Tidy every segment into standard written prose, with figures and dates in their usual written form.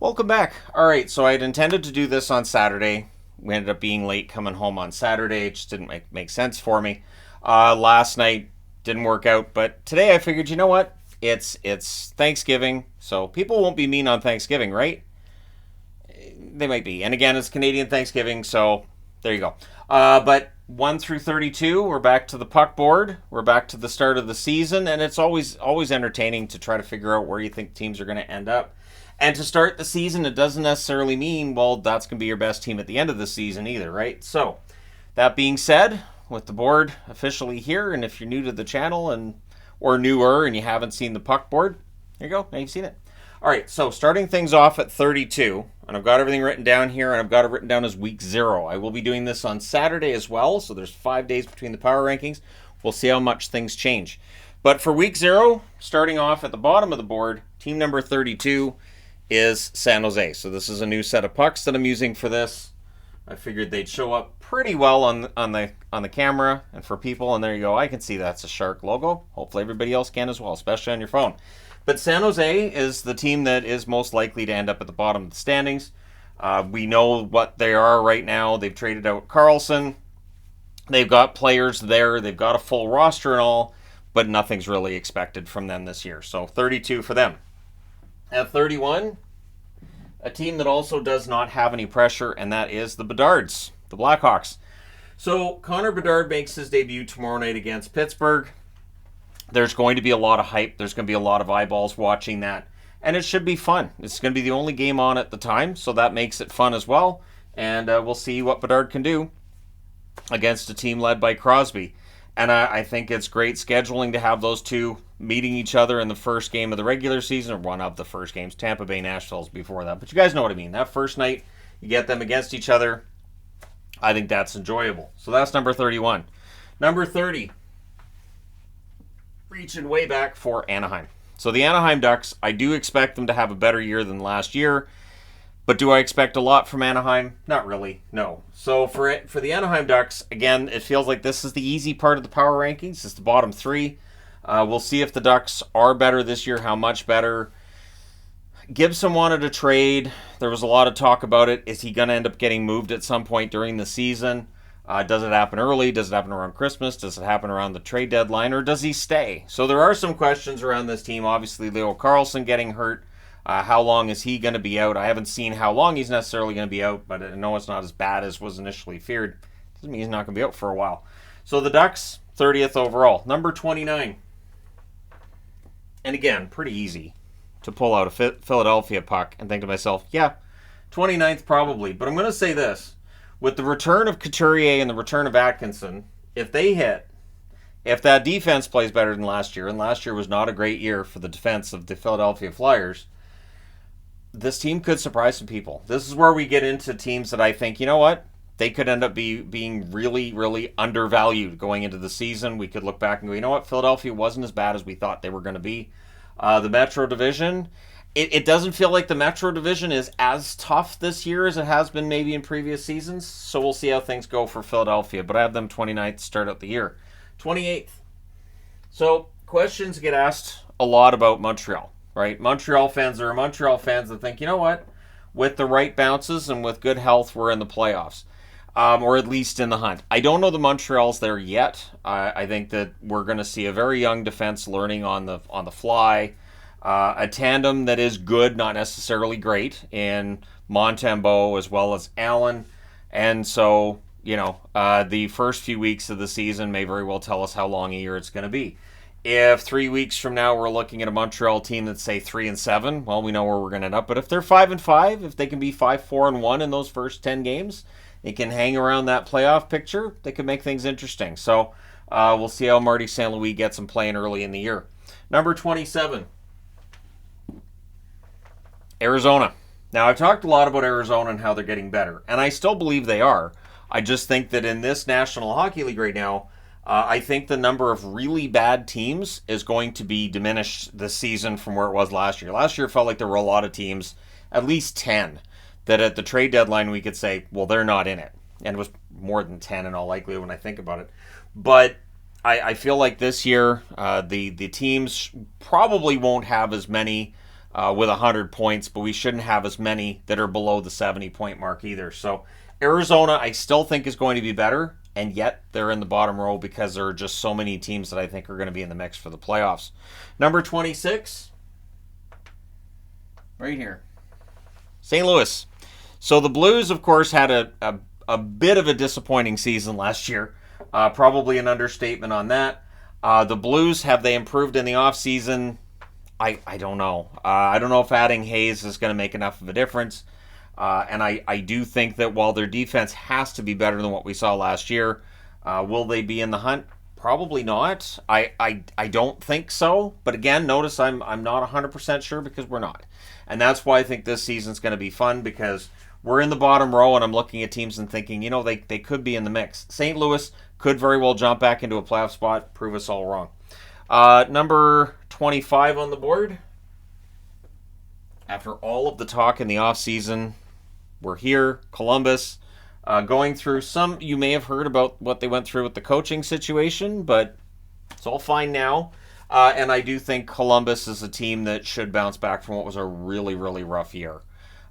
Welcome back. All right, so I had intended to do this on Saturday. We ended up being late coming home on Saturday. It just didn't make sense for me. Last night didn't work out, but today I figured, you know what? It's Thanksgiving, so people won't be mean on Thanksgiving, right? They might be. And again, it's Canadian Thanksgiving, so there you go. But 1 through 32, we're back to the puck board. We're back to the start of the season, and it's always entertaining to try to figure out where you think teams are going to end up. And to start the season, it doesn't necessarily mean, well, that's going to be your best team at the end of the season either, right? So, that being said, with the board officially here, and if you're new to the channel or newer and you haven't seen the puck board, there you go. Now you've seen it. All right, so starting things off at 32, and I've got everything written down here, and I've got it written down as week 0. I will be doing this on Saturday as well, so there's 5 days between the power rankings. We'll see how much things change. But for week 0, starting off at the bottom of the board, team number 32 is San Jose. So this is a new set of pucks that I'm using for this. I figured they'd show up pretty well on the camera and for people. And there you go. I can see that's a Shark logo. Hopefully everybody else can as well, especially on your phone. But San Jose is the team that is most likely to end up at the bottom of the standings. We know what they are right now. They've traded out Carlson. They've got players there. They've got a full roster and all, but nothing's really expected from them this year. So 32 for them. At 31, a team that also does not have any pressure, and that is the Bedards, the Blackhawks. So Connor Bedard makes his debut tomorrow night against Pittsburgh. There's going to be a lot of hype. There's going to be a lot of eyeballs watching that, and it should be fun. It's going to be the only game on at the time, so that makes it fun as well, and we'll see what Bedard can do against a team led by Crosby. And I think it's great scheduling to have those two meeting each other in the first game of the regular season, or one of the first games. Tampa Bay, Nashville's before that. But you guys know what I mean. That first night, you get them against each other. I think that's enjoyable. So that's number 31. Number 30, reaching way back for Anaheim. So the Anaheim Ducks, I do expect them to have a better year than last year. But do I expect a lot from Anaheim? Not really, no. So for the Anaheim Ducks, again, it feels like this is the easy part of the power rankings. It's the bottom 3. We'll see if the Ducks are better this year, how much better. Gibson wanted a trade. There was a lot of talk about it. Is he going to end up getting moved at some point during the season? Does it happen early? Does it happen around Christmas? Does it happen around the trade deadline? Or does he stay? So there are some questions around this team. Obviously, Leo Carlson getting hurt. How long is he going to be out? I haven't seen how long he's necessarily going to be out, but I know it's not as bad as was initially feared. Doesn't mean he's not going to be out for a while. So the Ducks, 30th overall. Number 29. And again, pretty easy to pull out a Philadelphia puck and think to myself, yeah, 29th probably. But I'm going to say this. With the return of Couturier and the return of Atkinson, if they hit, if that defense plays better than last year, and last year was not a great year for the defense of the Philadelphia Flyers, this team could surprise some people. This is where we get into teams that I think, you know what? They could end up being really, really undervalued going into the season. We could look back and go, you know what? Philadelphia wasn't as bad as we thought they were going to be. The Metro Division, it doesn't feel like the Metro Division is as tough this year as it has been maybe in previous seasons. So we'll see how things go for Philadelphia. But I have them 29th to start out the year. 28th. So questions get asked a lot about Montreal. Right? Montreal fans, there are Montreal fans that think, you know what? With the right bounces and with good health, we're in the playoffs. Or at least in the hunt. I don't know the Montreal's there yet. I think that we're going to see a very young defense learning on the fly. A tandem that is good, not necessarily great, in Montembeault as well as Allen. And so, the first few weeks of the season may very well tell us how long a year it's going to be. If 3 weeks from now we're looking at a Montreal team that's, say, 3-7, well, we know where we're going to end up. But if they're 5-5, if they can be 5-4-1 in those first 10 games, they can hang around that playoff picture, they could make things interesting. So we'll see how Marty St. Louis gets them playing early in the year. Number 27, Arizona. Now, I've talked a lot about Arizona and how they're getting better, and I still believe they are. I just think that in this National Hockey League right now, I think the number of really bad teams is going to be diminished this season from where it was last year. Last year it felt like there were a lot of teams, at least 10, that at the trade deadline we could say, well, they're not in it. And it was more than 10 in all likelihood when I think about it. But I feel like this year the teams probably won't have as many with 100 points, but we shouldn't have as many that are below the 70-point mark either. So Arizona, I still think, is going to be better, and yet they're in the bottom row because there are just so many teams that I think are going to be in the mix for the playoffs. Number 26, right here, St. Louis. So the Blues, of course, had a bit of a disappointing season last year. Probably an understatement on that. The Blues, have they improved in the offseason? I don't know. I don't know if adding Hayes is going to make enough of a difference. And I do think that while their defense has to be better than what we saw last year, will they be in the hunt? Probably not. I don't think so. But again, notice I'm not 100% sure because we're not. And that's why I think this season's going to be fun, because we're in the bottom row and I'm looking at teams and thinking, they could be in the mix. St. Louis could very well jump back into a playoff spot, prove us all wrong. Number 25 on the board. After all of the talk in the offseason, we're here. Columbus, going through some, you may have heard about what they went through with the coaching situation, but it's all fine now. And I do think Columbus is a team that should bounce back from what was a really, really rough year.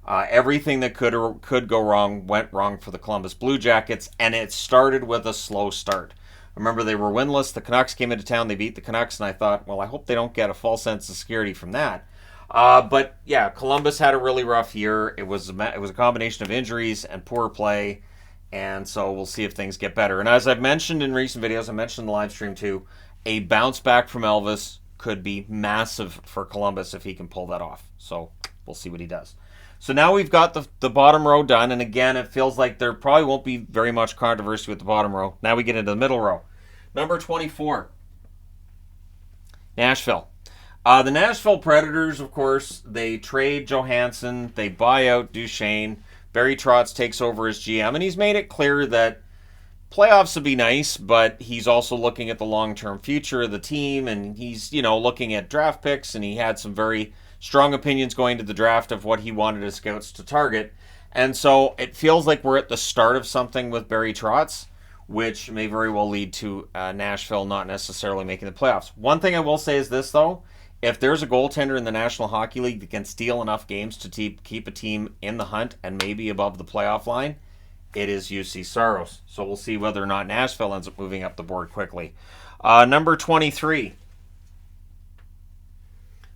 Everything that could go wrong went wrong for the Columbus Blue Jackets, and it started with a slow start. Remember, they were winless. The Canucks came into town. They beat the Canucks, and I thought, well, I hope they don't get a false sense of security from that. But yeah, Columbus had a really rough year. It was a combination of injuries and poor play, and so we'll see if things get better. And as I've mentioned in recent videos, I mentioned in the live stream too, a bounce back from Elvis could be massive for Columbus if he can pull that off. So we'll see what he does. So now we've got the bottom row done, and again, it feels like there probably won't be very much controversy with the bottom row. Now we get into the middle row. Number 24, Nashville. The Nashville Predators, of course, they trade Johansson, they buy out Duchesne. Barry Trotz takes over as GM, and he's made it clear that playoffs would be nice, but he's also looking at the long-term future of the team, and he's, looking at draft picks, and he had some very strong opinions going to the draft of what he wanted his scouts to target. And so it feels like we're at the start of something with Barry Trotz, which may very well lead to Nashville not necessarily making the playoffs. One thing I will say is this, though. If there's a goaltender in the National Hockey League that can steal enough games to keep a team in the hunt and maybe above the playoff line, it is UC Saros. So we'll see whether or not Nashville ends up moving up the board quickly. Number 23.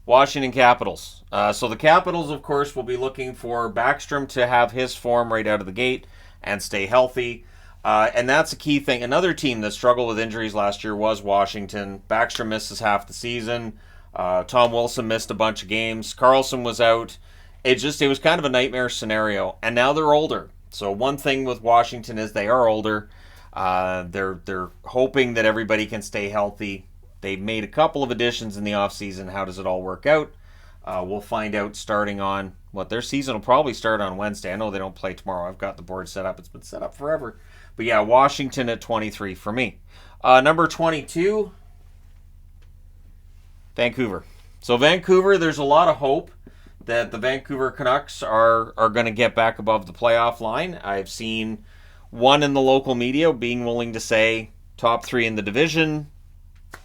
Washington Capitals. So the Capitals, of course, will be looking for Backstrom to have his form right out of the gate and stay healthy. And that's a key thing. Another team that struggled with injuries last year was Washington. Backstrom misses half the season. Tom Wilson missed a bunch of games. Carlson was out. It was kind of a nightmare scenario. And now they're older. So one thing with Washington is they are older. They're hoping that everybody can stay healthy. They've made a couple of additions in the offseason. How does it all work out? We'll find out starting on, their season will probably start on Wednesday. I know they don't play tomorrow. I've got the board set up. It's been set up forever. But yeah, Washington at 23 for me. Number 22, Vancouver. So Vancouver, there's a lot of hope that the Vancouver Canucks are going to get back above the playoff line. I've seen one in the local media being willing to say top 3 in the division.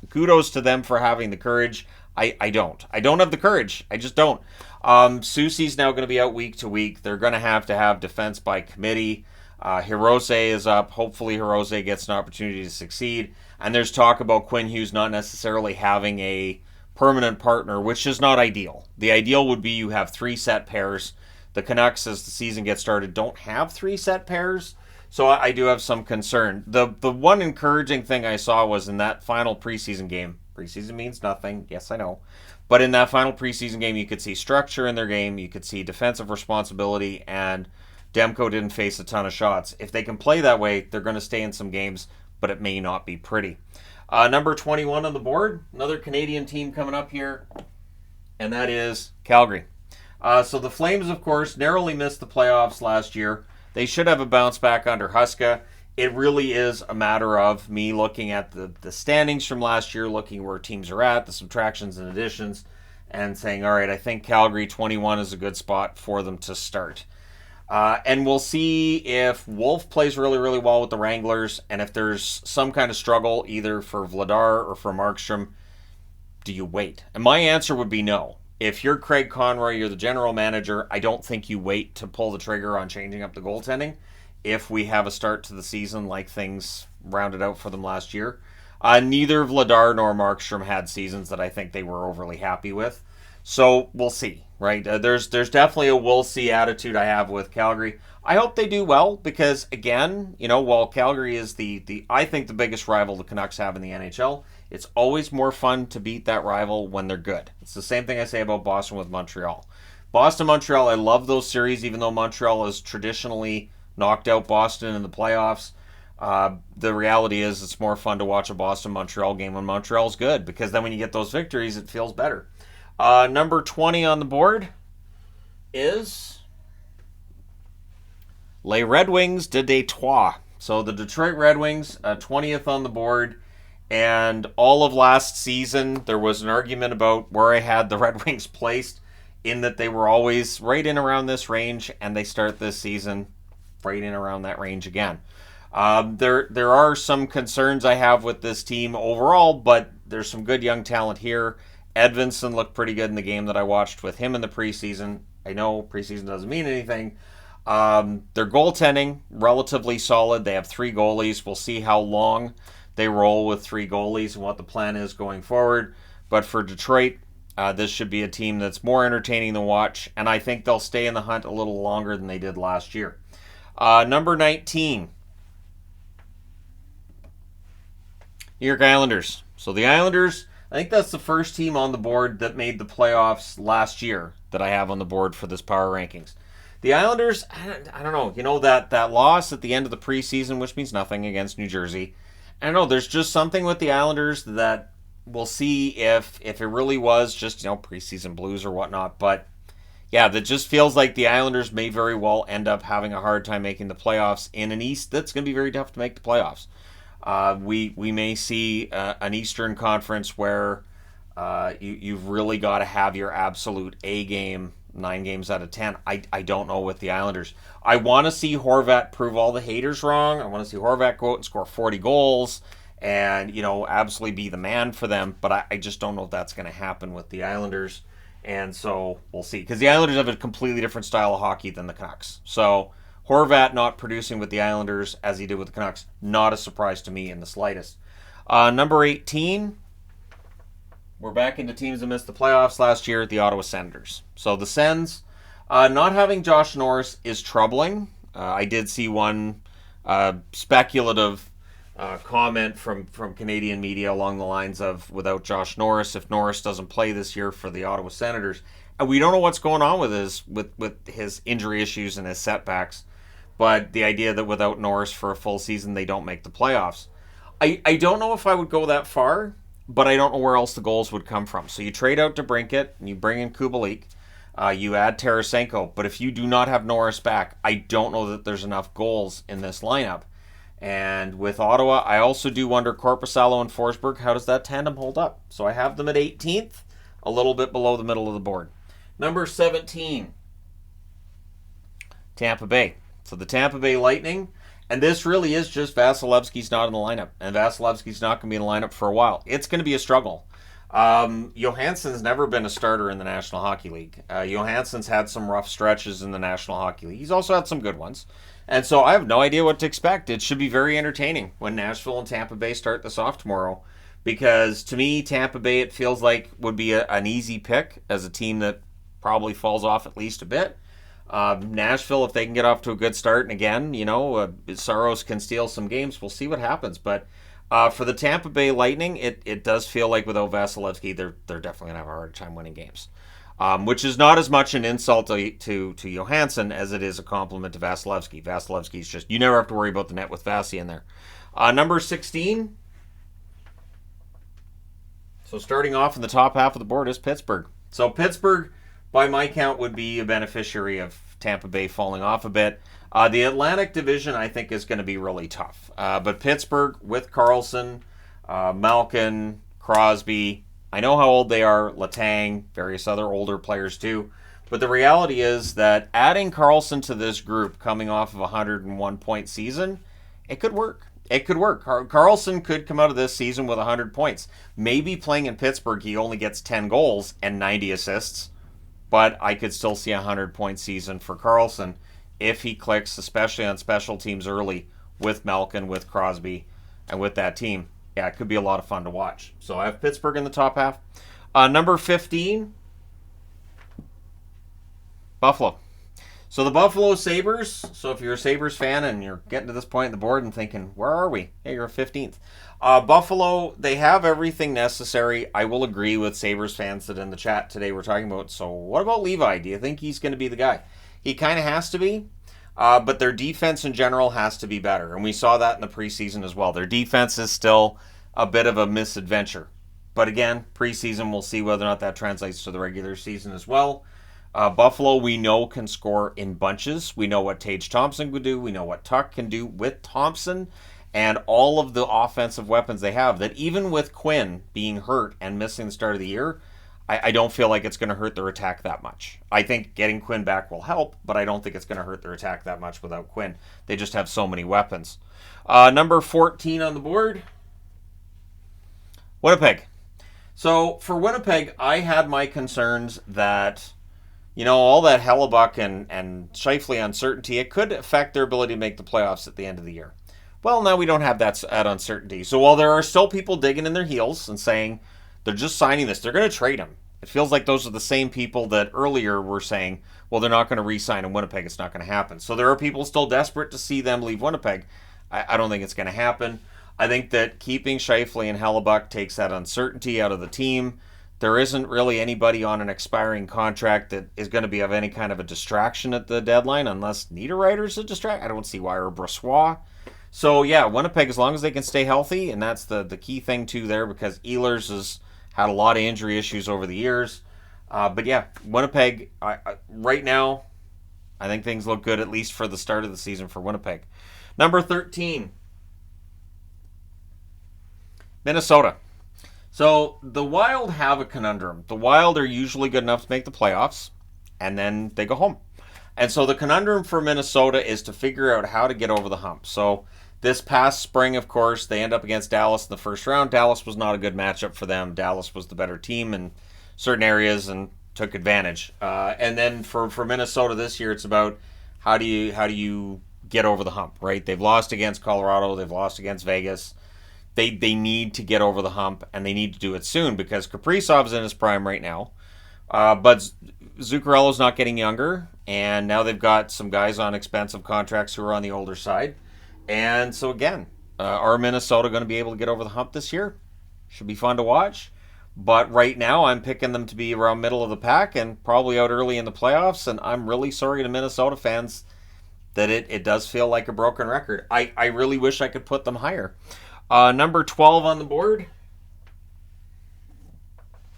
Kudos to them for having the courage. I don't have the courage. I just don't. Soucy's now going to be out week to week. They're going to have defense by committee. Hirose is up. Hopefully Hirose gets an opportunity to succeed. And there's talk about Quinn Hughes not necessarily having a permanent partner, which is not ideal. The ideal would be you have 3 set pairs. The Canucks, as the season gets started, don't have 3 set pairs. So I do have some concern. The one encouraging thing I saw was in that final preseason game. Preseason means nothing. Yes, I know. But in that final preseason game, you could see structure in their game. You could see defensive responsibility, and Demko didn't face a ton of shots. If they can play that way, they're going to stay in some games, but it may not be pretty. Number 21 on the board, another Canadian team coming up here, and that is Calgary. So the Flames, of course, narrowly missed the playoffs last year. They should have a bounce back under Huska. It really is a matter of me looking at the standings from last year, looking where teams are at, the subtractions and additions, and saying, all right, I think Calgary 21 is a good spot for them to start. And we'll see if Wolf plays really, really well with the Wranglers, and if there's some kind of struggle either for Vladar or for Markstrom, do you wait? And my answer would be no. if you're Craig Conroy, you're the general manager, I don't think you wait to pull the trigger on changing up the goaltending if we have a start to the season like things rounded out for them last year. Neither Vladar nor Markstrom had seasons that I think they were overly happy with. So we'll see, right? There's definitely a we'll see attitude I have with Calgary. I hope they do well because, again, while Calgary is the I think the biggest rival the Canucks have in the NHL, it's always more fun to beat that rival when they're good. It's the same thing I say about Boston with Montreal. Boston-Montreal, I love those series, even though Montreal has traditionally knocked out Boston in the playoffs. The reality is it's more fun to watch a Boston-Montreal game when Montreal's good because then when you get those victories, it feels better. Number 20 on the board is Les Red Wings de Detroit. So the Detroit Red Wings, 20th on the board. And all of last season, there was an argument about where I had the Red Wings placed in that they were always right in around this range, and they start this season right in around that range again. There are some concerns I have with this team overall, but there's some good young talent here. Edvinsson looked pretty good in the game that I watched with him in the preseason. I know preseason doesn't mean anything. Their goaltending, relatively solid. They have 3 goalies. We'll see how long they roll with 3 goalies and what the plan is going forward. But for Detroit, this should be a team that's more entertaining to watch, and I think they'll stay in the hunt a little longer than they did last year. Number 19, New York Islanders. So the Islanders, I think that's the first team on the board that made the playoffs last year that I have on the board for this power rankings. The Islanders, I don't know. That loss at the end of the preseason, which means nothing against New Jersey. I don't know. There's just something with the Islanders that we'll see if it really was just, preseason blues or whatnot. But, yeah, that just feels like the Islanders may very well end up having a hard time making the playoffs in an East that's going to be very tough to make the playoffs. We may see an Eastern Conference where you've really got to have your absolute A game 9 games out of 10. I don't know with the Islanders. I want to see Horvat prove all the haters wrong. I want to see Horvat go out and score 40 goals and, absolutely be the man for them. But I just don't know if that's going to happen with the Islanders. And so we'll see. Because the Islanders have a completely different style of hockey than the Canucks. So Horvat not producing with the Islanders as he did with the Canucks, not a surprise to me in the slightest. Number 18, we're back into teams that missed the playoffs last year, the Ottawa Senators. So the Sens, not having Josh Norris is troubling. I did see one speculative comment from Canadian media along the lines of, without Josh Norris, if Norris doesn't play this year for the Ottawa Senators, and we don't know what's going on with his injury issues and his setbacks, but the idea that without Norris for a full season, they don't make the playoffs. I don't know if I would go that far, but I don't know where else the goals would come from. So you trade out DeBrincat, and you bring in Kubalik, you add Tarasenko, but if you do not have Norris back, I don't know that there's enough goals in this lineup. And with Ottawa, I also do wonder, Korpisalo and Forsberg, how does that tandem hold up? So I have them at 18th, a little bit below the middle of the board. Number 17, Tampa Bay. So the Tampa Bay Lightning, and this really is just Vasilevsky's not in the lineup, and Vasilevsky's not going to be in the lineup for a while. It's going to be a struggle. Johansson's never been a starter in the National Hockey League. Johansson's had some rough stretches in the National Hockey League. He's also had some good ones. And so I have no idea what to expect. It should be very entertaining when Nashville and Tampa Bay start this off tomorrow. Because to me, Tampa Bay, it feels like, would be an easy pick as a team that probably falls off at least a bit. Nashville, if they can get off to a good start, and again, Saros can steal some games, we'll see what happens. But for the Tampa Bay Lightning, it does feel like without Vasilevsky, they're definitely going to have a hard time winning games. Which is not as much an insult to Johansson as it is a compliment to Vasilevsky. Vasilevsky's just, you never have to worry about the net with Vasi in there. Number 16. So starting off in the top half of the board is Pittsburgh. So Pittsburgh, by my count, would be a beneficiary of Tampa Bay falling off a bit. The Atlantic Division, I think, is going to be really tough. But Pittsburgh, with Karlsson, Malkin, Crosby, I know how old they are, Letang, various other older players too. But the reality is that adding Karlsson to this group coming off of a 101-point season, it could work. It could work. Carlson could come out of this season with 100 points. Maybe playing in Pittsburgh, he only gets 10 goals and 90 assists, but I could still see a 100-point season for Carlson if he clicks, especially on special teams early with Malkin, with Crosby, and with that team. Yeah, it could be a lot of fun to watch. So I have Pittsburgh in the top half. Number 15, Buffalo. So the Buffalo Sabres, so if you're a Sabres fan and you're getting to this point in the board and thinking, where are we? Hey, you're 15th. Buffalo, they have everything necessary. I will agree with Sabres fans that in the chat today we're talking about, so what about Levi? Do you think he's going to be the guy? He kind of has to be, but their defense in general has to be better, and we saw that in the preseason as well. Their defense is still a bit of a misadventure. But again, preseason, we'll see whether or not that translates to the regular season as well. Buffalo, we know, can score in bunches. We know what Tage Thompson could do. We know what Tuck can do with Thompson and all of the offensive weapons they have, that even with Quinn being hurt and missing the start of the year, I don't feel like it's going to hurt their attack that much. I think getting Quinn back will help, but I don't think it's going to hurt their attack that much without Quinn. They just have so many weapons. Number 14 on the board, Winnipeg. So for Winnipeg, I had my concerns that, all that Hellebuck and Scheifele uncertainty, it could affect their ability to make the playoffs at the end of the year. Well, now we don't have that uncertainty. So while there are still people digging in their heels and saying they're just signing this, they're going to trade him. It feels like those are the same people that earlier were saying, well, they're not going to re-sign in Winnipeg. It's not going to happen. So there are people still desperate to see them leave Winnipeg. I don't think it's going to happen. I think that keeping Scheifele and Hellebuck takes that uncertainty out of the team. There isn't really anybody on an expiring contract that is going to be of any kind of a distraction at the deadline, unless Niederreiter's a distraction. I don't see why, or Brossoit. So yeah, Winnipeg, as long as they can stay healthy, and that's the key thing too there, because Ehlers has had a lot of injury issues over the years. But yeah, Winnipeg, right now, I think things look good, at least for the start of the season for Winnipeg. Number 13, Minnesota. So the Wild have a conundrum. The Wild are usually good enough to make the playoffs, and then they go home. And so the conundrum for Minnesota is to figure out how to get over the hump. So this past spring, of course, they end up against Dallas in the first round. Dallas was not a good matchup for them. Dallas was the better team in certain areas and took advantage. And then for Minnesota this year, it's about how do you get over the hump, right? They've lost against Colorado. They've lost against Vegas. They need to get over the hump, and they need to do it soon, because Kaprizov's in his prime right now. But Zuccarello's not getting younger, and now they've got some guys on expensive contracts who are on the older side. And so again, are Minnesota going to be able to get over the hump this year? Should be fun to watch. But right now, I'm picking them to be around middle of the pack and probably out early in the playoffs. And I'm really sorry to Minnesota fans that it does feel like a broken record. I really wish I could put them higher. Number 12 on the board.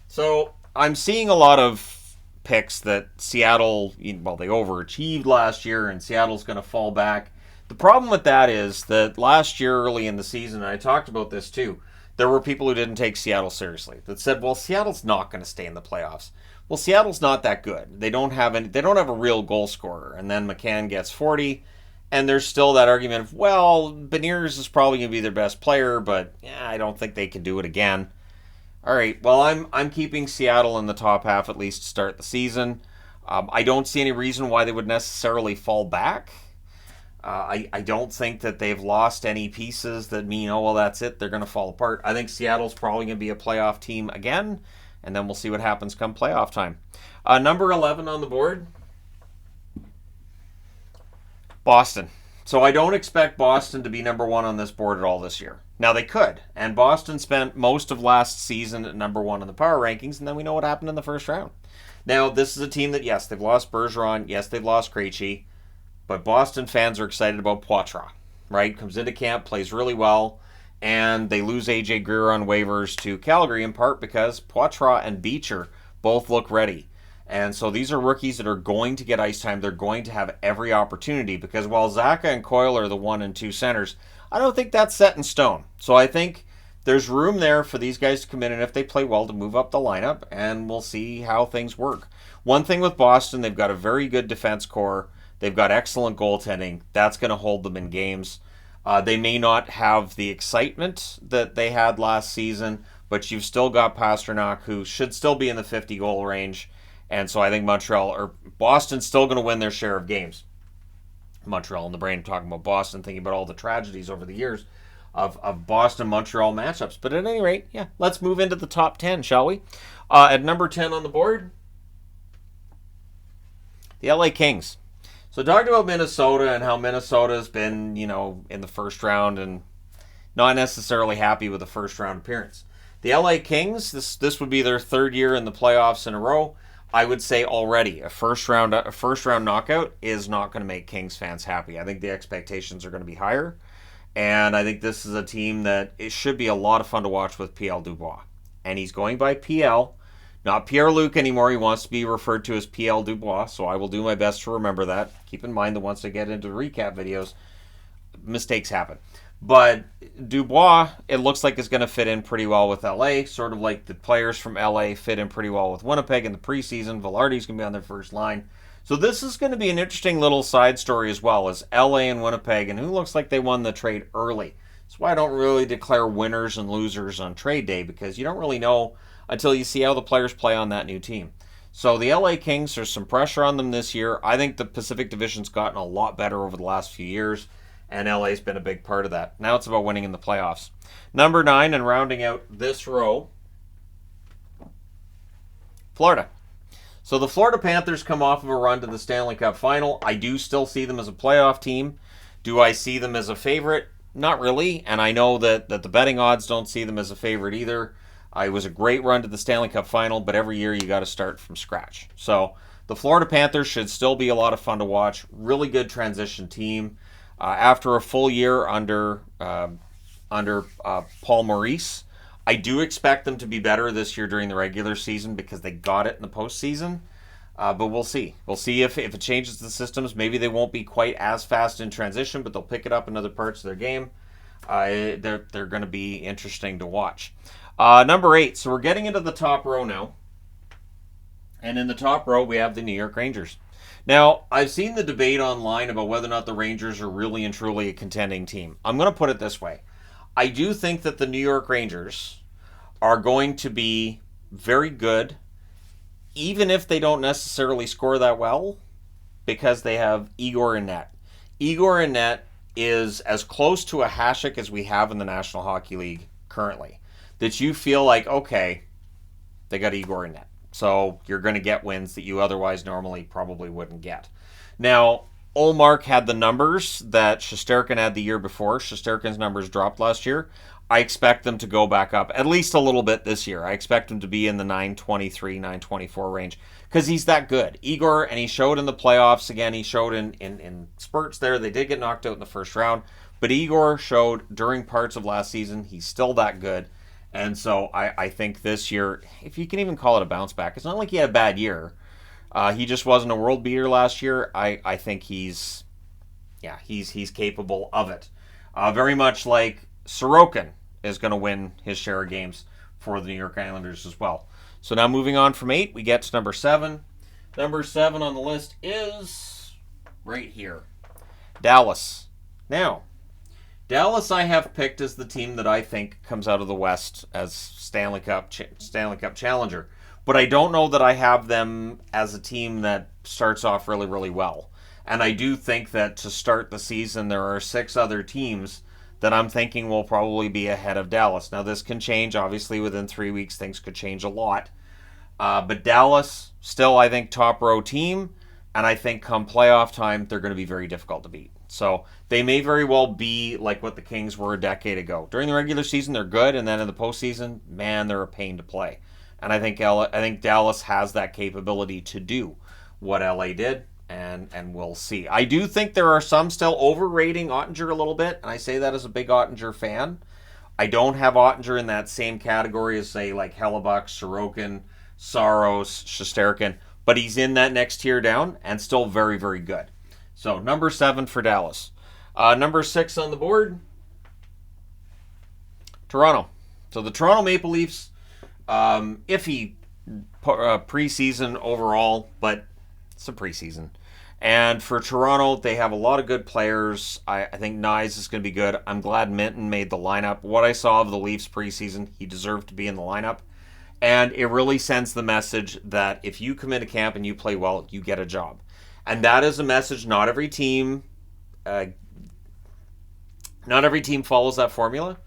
So I'm seeing a lot of picks that Seattle, they overachieved last year and Seattle's going to fall back. The problem with that is that last year early in the season, and I talked about this too, there were people who didn't take Seattle seriously, that said, well, Seattle's not going to stay in the playoffs. Well, Seattle's not that good. They don't have a real goal scorer. And then McCann gets 40. And there's still that argument of, well, Beniers is probably going to be their best player, but I don't think they can do it again. All right, well, I'm keeping Seattle in the top half at least to start the season. I don't see any reason why they would necessarily fall back. I don't think that they've lost any pieces that mean, that's it, they're going to fall apart. I think Seattle's probably going to be a playoff team again, and then we'll see what happens come playoff time. Number 11 on the board, Boston. So I don't expect Boston to be number one on this board at all this year. Now they could, and Boston spent most of last season at number one in the power rankings, and then we know what happened in the first round. Now this is a team that, yes, they've lost Bergeron, yes, they've lost Krejci, but Boston fans are excited about Poitras, right? Comes into camp, plays really well, and they lose AJ Greer on waivers to Calgary in part because Poitras and Beecher both look ready. And so these are rookies that are going to get ice time. They're going to have every opportunity, because while Zacha and Coyle are the 1 and 2 centers, I don't think that's set in stone. So I think there's room there for these guys to come in, and if they play well, to move up the lineup, and we'll see how things work. One thing with Boston, they've got a very good defense core. They've got excellent goaltending. That's going to hold them in games. They may not have the excitement that they had last season, but you've still got Pasternak, who should still be in the 50-goal range. And so I think Boston's still going to win their share of games. Montreal in the brain talking about Boston, thinking about all the tragedies over the years of Boston-Montreal matchups. But at any rate, yeah, let's move into the top 10, shall we? At number 10 on the board, the LA Kings. So talked about Minnesota and how Minnesota's been, in the first round and not necessarily happy with the first round appearance. The LA Kings, this would be their third year in the playoffs in a row. I would say already a first round knockout is not going to make Kings fans happy. I think the expectations are going to be higher, and I think this is a team that it should be a lot of fun to watch with PL Dubois. And he's going by PL, not Pierre-Luc anymore. He wants to be referred to as PL Dubois, so I will do my best to remember that. Keep in mind that once I get into recap videos, mistakes happen. But Dubois, it looks like, is going to fit in pretty well with LA, sort of like the players from LA fit in pretty well with Winnipeg in the preseason. Velarde's going to be on their first line. So this is going to be an interesting little side story as well, as LA and Winnipeg, and who looks like they won the trade early. That's why I don't really declare winners and losers on trade day, because you don't really know until you see how the players play on that new team. So the LA Kings, there's some pressure on them this year. I think the Pacific Division's gotten a lot better over the last few years, and LA's been a big part of that. Now it's about winning in the playoffs. Number 9, and rounding out this row, Florida. So the Florida Panthers come off of a run to the Stanley Cup final. I do still see them as a playoff team. Do I see them as a favorite? Not really. And I know that the betting odds don't see them as a favorite either. It was a great run to the Stanley Cup final, but every year you got to start from scratch. So the Florida Panthers should still be a lot of fun to watch. Really good transition team. After a full year under Paul Maurice, I do expect them to be better this year during the regular season because they got it in the postseason. But we'll see. We'll see if it changes the systems. Maybe they won't be quite as fast in transition, but they'll pick it up in other parts of their game. They're going to be interesting to watch. Number 8. So we're getting into the top row now. And in the top row, we have the New York Rangers. Now, I've seen the debate online about whether or not the Rangers are really and truly a contending team. I'm going to put it this way. I do think that the New York Rangers are going to be very good, even if they don't necessarily score that well, because they have Igor in net. Igor in net is as close to a Hasek as we have in the National Hockey League currently. That you feel like, okay, they got Igor in net. So you're going to get wins that you otherwise normally probably wouldn't get. Now, Ullmark had the numbers that Shesterkin had the year before. Shesterkin's numbers dropped last year. I expect them to go back up at least a little bit this year. I expect them to be in the 923, 924 range because he's that good. Igor, and he showed in the playoffs again. He showed in spurts there. They did get knocked out in the first round. But Igor showed during parts of last season he's still that good. And so I think this year, if you can even call it a bounce back, it's not like he had a bad year. He just wasn't a world beater last year. I think he's capable of it. Very much like Sorokin is going to win his share of games for the New York Islanders as well. So now moving on from 8, we get to number 7. Number 7 on the list is right here, Dallas. Now, Dallas I have picked as the team that I think comes out of the West as Stanley Cup challenger. But I don't know that I have them as a team that starts off really, really well. And I do think that to start the season, there are 6 other teams that I'm thinking will probably be ahead of Dallas. Now, this can change. Obviously, within 3 weeks, things could change a lot. But Dallas, still, I think, top row team. And I think come playoff time, they're going to be very difficult to beat. So they may very well be like what the Kings were a decade ago. During the regular season, they're good. And then in the postseason, man, they're a pain to play. And I think Dallas has that capability to do what LA did. And we'll see. I do think there are some still overrating Ottinger a little bit. And I say that as a big Ottinger fan. I don't have Ottinger in that same category as, say, like Hellebuck, Sorokin, Saros, Shesterkin. But he's in that next tier down and still very, very good. So, number 7 for Dallas. Number 6 on the board, Toronto. So, the Toronto Maple Leafs, iffy preseason overall, but it's a preseason. And for Toronto, they have a lot of good players. I think Nyes is going to be good. I'm glad Minton made the lineup. What I saw of the Leafs preseason, he deserved to be in the lineup. And it really sends the message that if you come into camp and you play well, you get a job. And that is a message not every team follows that formula.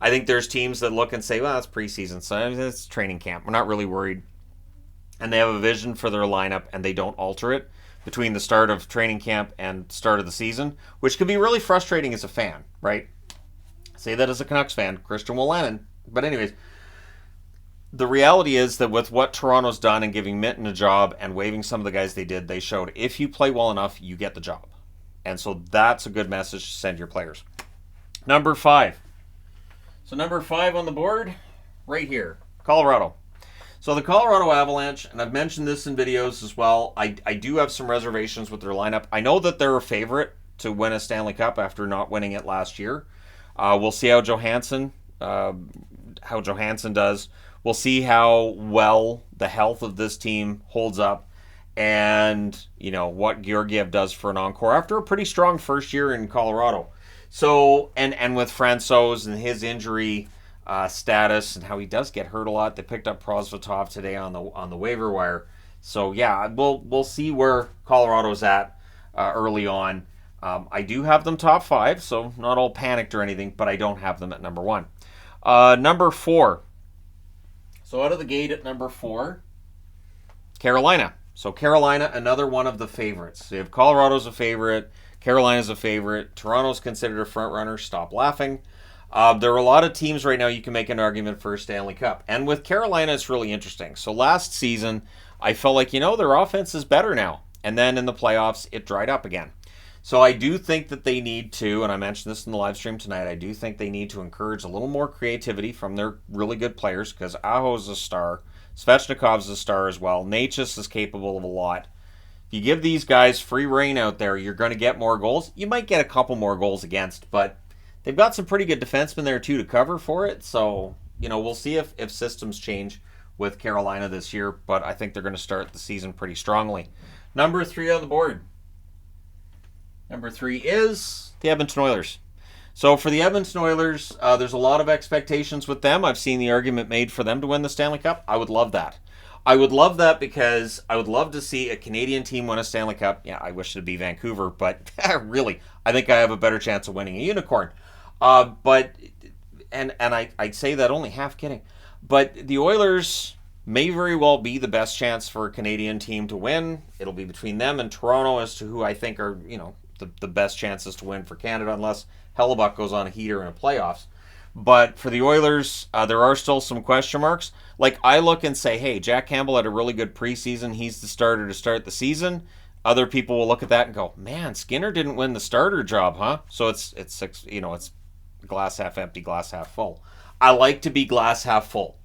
I think there's teams that look and say, well, that's preseason, so it's training camp. We're not really worried. And they have a vision for their lineup, and they don't alter it between the start of training camp and start of the season, which can be really frustrating as a fan, right? Say that as a Canucks fan, Christian Wolanin. But anyways, the reality is that with what Toronto's done and giving Minton a job and waiving some of the guys they did, they showed if you play well enough, you get the job. And so that's a good message to send your players. Number 5. So number 5 on the board, right here, Colorado. So the Colorado Avalanche, and I've mentioned this in videos as well, I do have some reservations with their lineup. I know that they're a favorite to win a Stanley Cup after not winning it last year. We'll see how Johansson does. We'll see how well the health of this team holds up, and what Georgiev does for an encore after a pretty strong first year in Colorado. So and with Francouz and his injury status and how he does get hurt a lot. They picked up Prosvetov today on the waiver wire. So yeah, we'll see where Colorado's at early on. I do have them top 5, so not all panicked or anything, but I don't have them at number 1. Number 4. So out of the gate at number 4, Carolina. So Carolina, another one of the favorites. So you have Colorado's a favorite, Carolina's a favorite, Toronto's considered a front runner. Stop laughing. There are a lot of teams right now you can make an argument for a Stanley Cup. And with Carolina, it's really interesting. So last season, I felt like, their offense is better now. And then in the playoffs, it dried up again. So I do think that they need to, and I mentioned this in the live stream tonight, I do think they need to encourage a little more creativity from their really good players, because Aho's a star, Svechnikov's a star as well, Necas is capable of a lot. If you give these guys free reign out there, you're going to get more goals. You might get a couple more goals against, but they've got some pretty good defensemen there too to cover for it. So, we'll see if systems change with Carolina this year, but I think they're going to start the season pretty strongly. Number 3 on the board. Number 3 is the Edmonton Oilers. So for the Edmonton Oilers, there's a lot of expectations with them. I've seen the argument made for them to win the Stanley Cup. I would love that. I would love that because I would love to see a Canadian team win a Stanley Cup. Yeah, I wish it'd be Vancouver, but really, I think I have a better chance of winning a unicorn. But I'd say that only half kidding. But the Oilers may very well be the best chance for a Canadian team to win. It'll be between them and Toronto as to who I think are, the best chances to win for Canada, unless Hellebuck goes on a heater in the playoffs. But for the Oilers, there are still some question marks. Like, I look and say, hey, Jack Campbell had a really good preseason. He's the starter to start the season. Other people will look at that and go, man, Skinner didn't win the starter job, huh? So it's glass half empty, glass half full. I like to be glass half full.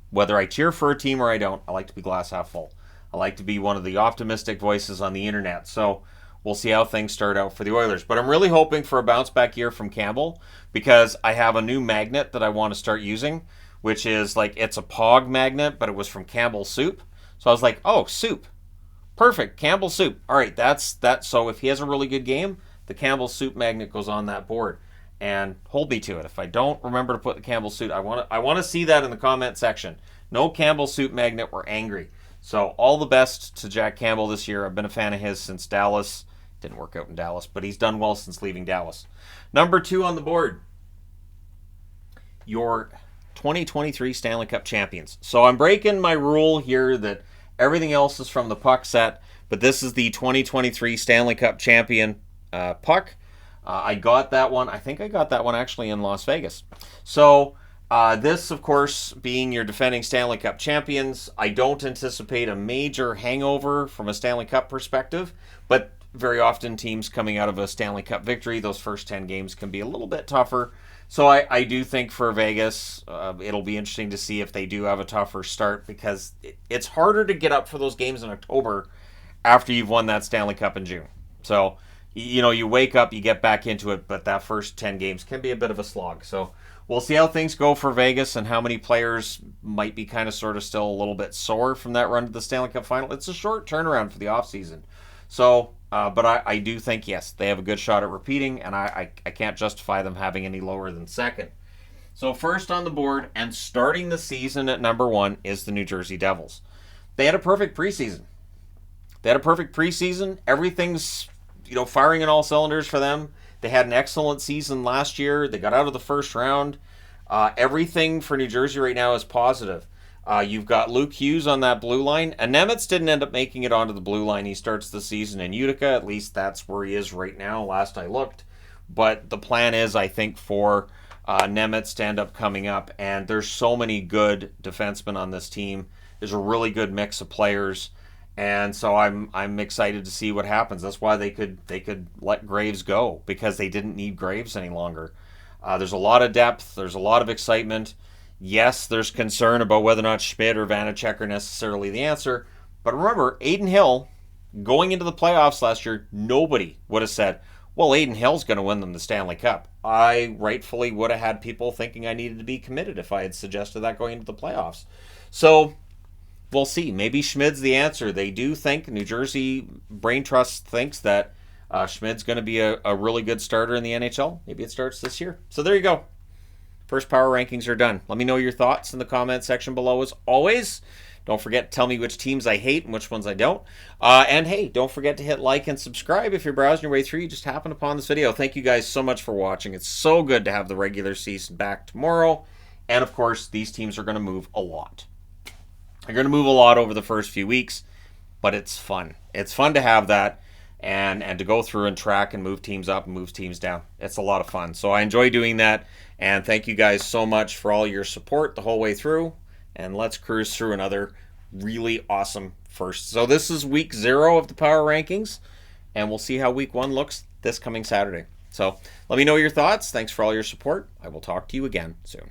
Whether I cheer for a team or I don't, I like to be glass half full. I like to be one of the optimistic voices on the internet. So we'll see how things start out for the Oilers. But I'm really hoping for a bounce-back year from Campbell, because I have a new magnet that I want to start using, which is it's a Pog magnet, but it was from Campbell Soup. So I was like, oh, soup. Perfect, Campbell Soup. All right, that's that. So if he has a really good game, the Campbell Soup magnet goes on that board. And hold me to it. If I don't remember to put the Campbell Soup, I want to see that in the comment section. No Campbell Soup magnet, we're angry. So all the best to Jack Campbell this year. I've been a fan of his since Dallas. Didn't work out in Dallas, but he's done well since leaving Dallas. Number 2 on the board, your 2023 Stanley Cup champions. So I'm breaking my rule here that everything else is from the puck set, but this is the 2023 Stanley Cup champion puck. I got that one. I think I got that one actually in Las Vegas. So this, of course, being your defending Stanley Cup champions, I don't anticipate a major hangover from a Stanley Cup perspective, but very often teams coming out of a Stanley Cup victory, those first 10 games can be a little bit tougher. So I do think for Vegas, it'll be interesting to see if they do have a tougher start, because it's harder to get up for those games in October after you've won that Stanley Cup in June. So, you wake up, you get back into it, but that first 10 games can be a bit of a slog. So we'll see how things go for Vegas and how many players might be kind of sort of still a little bit sore from that run to the Stanley Cup final. It's a short turnaround for the offseason. So But I do think, yes, they have a good shot at repeating, and I can't justify them having any lower than second. So first on the board and starting the season at number 1 is the New Jersey Devils. They had a perfect preseason. Everything's, firing in all cylinders for them. They had an excellent season last year. They got out of the first round. Everything for New Jersey right now is positive. You've got Luke Hughes on that blue line. And Nemitz didn't end up making it onto the blue line. He starts the season in Utica. At least that's where he is right now, last I looked. But the plan is, I think, for Nemitz to end up coming up. And there's so many good defensemen on this team. There's a really good mix of players. And so I'm excited to see what happens. That's why they could let Graves go, because they didn't need Graves any longer. There's a lot of depth. There's a lot of excitement. Yes, there's concern about whether or not Schmidt or Vanacek are necessarily the answer. But remember, Adin Hill, going into the playoffs last year, nobody would have said, well, Adin Hill's going to win them the Stanley Cup. I rightfully would have had people thinking I needed to be committed if I had suggested that going into the playoffs. So we'll see. Maybe Schmid's the answer. They do think, New Jersey Brain Trust thinks that Schmid's going to be a really good starter in the NHL. Maybe it starts this year. So there you go. First power rankings are done. Let me know your thoughts in the comment section below as always. Don't forget to tell me which teams I hate and which ones I don't. And hey, don't forget to hit like and subscribe if you're browsing your way through. You just happened upon this video. Thank you guys so much for watching. It's so good to have the regular season back tomorrow. And of course, these teams are going to move a lot. They're going to move a lot over the first few weeks, but it's fun. It's fun to have that and to go through and track and move teams up and move teams down. It's a lot of fun. So I enjoy doing that. And thank you guys so much for all your support the whole way through. And let's cruise through another really awesome first. So this is week 0 of the power rankings, and we'll see how week 1 looks this coming Saturday. So let me know your thoughts. Thanks for all your support. I will talk to you again soon.